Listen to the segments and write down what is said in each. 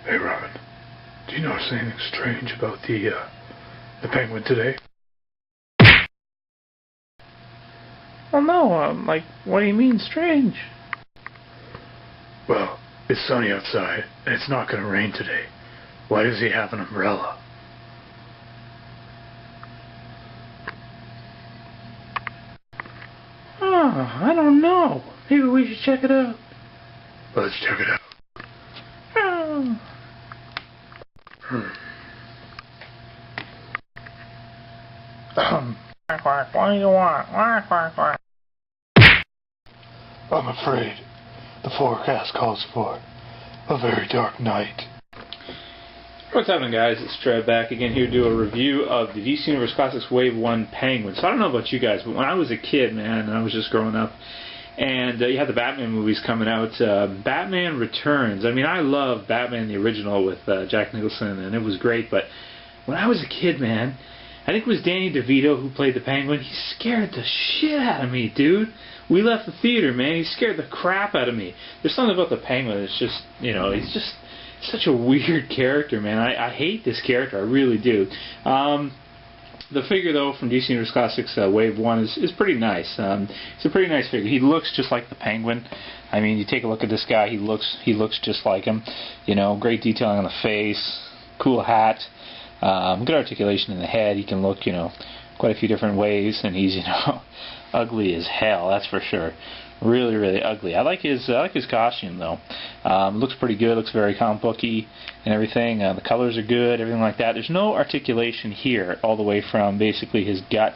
Hey Robin, do you notice anything strange about the penguin today? Well, no, like, what do you mean strange? Well, it's sunny outside, and it's not going to rain today. Why does he have an umbrella? Oh, I don't know. Maybe we should check it out. Let's check it out. Oh. Quack, quack, what do you want? Quack, quack, quack. I'm afraid the forecast calls for a very dark night. What's happening, guys? It's Trev back again here to do a review of the DC Universe Classics Wave 1 Penguin. So I don't know about you guys, but when I was a kid, man, and I was just growing up, and you had the Batman movies coming out, Batman Returns. I mean, I love Batman the original with Jack Nicholson, and it was great, but when I was a kid, man, I think it was Danny DeVito who played the Penguin. He scared the shit out of me, dude. We left the theater, man. He scared the crap out of me. There's something about the Penguin that's just, you know, he's just such a weird character, man. I hate this character. I really do. The figure, though, from DC Universe Classics Wave 1 is pretty nice. It's a pretty nice figure. He looks just like the Penguin. I mean, you take a look at this guy, he looks just like him. You know, great detailing on the face, cool hat, good articulation in the head. He can look, you know, quite a few different ways, and he's, you know, ugly as hell, that's for sure. Really, really ugly. I like his costume, though. Looks pretty good. Looks very comic booky and everything. The colors are good, everything like that. There's no articulation here, all the way from basically his gut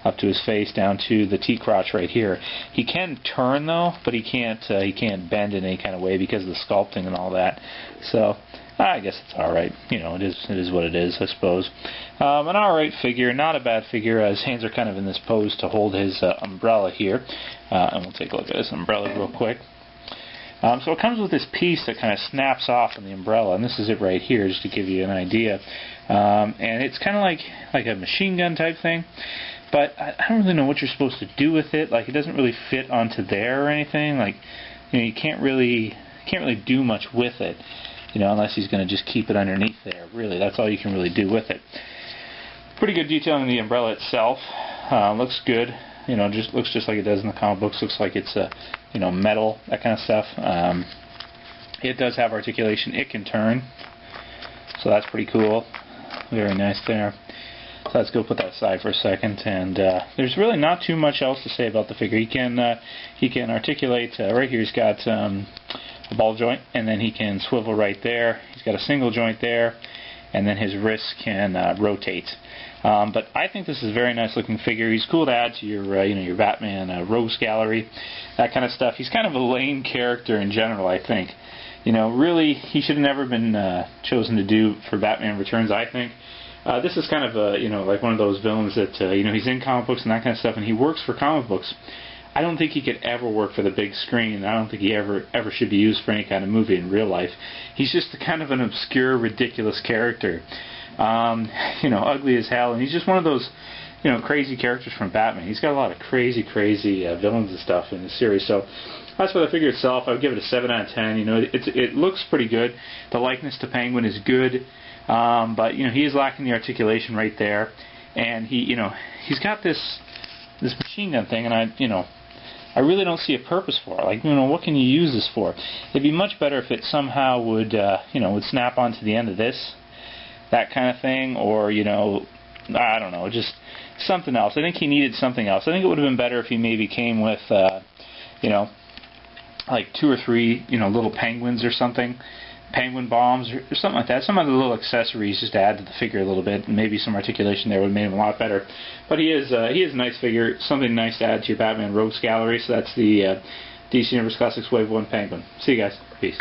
up to his face down to the T-crotch right here. He can turn, though, but he can't bend in any kind of way because of the sculpting and all that. So I guess it's all right. You know, it is what it is, I suppose. An all right figure, not a bad figure. His hands are kind of in this pose to hold his umbrella here. And we'll take a look at this umbrella real quick. So it comes with this piece that kind of snaps off on the umbrella, and this is it right here, just to give you an idea. And it's kind of like a machine gun type thing, but I don't really know what you're supposed to do with it. Like, it doesn't really fit onto there or anything. Like, you know, you can't really do much with it. You know, unless he's going to just keep it underneath there. Really, that's all you can really do with it. Pretty good detailing in the umbrella itself. Looks good. You know, just looks just like it does in the comic books. Looks like it's you know, metal, that kind of stuff. It does have articulation. It can turn, so that's pretty cool. Very nice there. So let's go put that aside for a second. And there's really not too much else to say about the figure. He can articulate. Right here, he's got a ball joint, and then he can swivel right there. He's got a single joint there, and then his wrist can rotate. But I think this is a very nice looking figure. He's cool to add to your you know, your Batman rogues gallery, that kind of stuff. He's kind of a lame character in general, I think. You know, really, he should have never been chosen to do for Batman Returns, I think. This is kind of a, you know, like one of those villains that you know, he's in comic books and that kind of stuff, and he works for comic books. I don't think he could ever work for the big screen. I don't think he ever should be used for any kind of movie in real life. He's just kind of an obscure, ridiculous character. You know, ugly as hell, and he's just one of those, you know, crazy characters from Batman. He's got a lot of crazy villains and stuff in the series. So that's for the figure itself. I would give it a 7 out of 10. You know, it looks pretty good. The likeness to Penguin is good, but you know, he is lacking the articulation right there, and he's got this machine gun thing, and I really don't see a purpose for it. Like, you know, what can you use this for? It'd be much better if it somehow would snap onto the end of this, that kind of thing, or, you know, I don't know, just something else. I think he needed something else. I think it would have been better if he maybe came with, you know, like 2 or 3, you know, little penguins or something, penguin bombs or something like that. Some other little accessories just to add to the figure a little bit, and maybe some articulation there would have made him a lot better. But he is a nice figure, something nice to add to your Batman Rogues Gallery. So that's the DC Universe Classics Wave 1 Penguin. See you guys. Peace.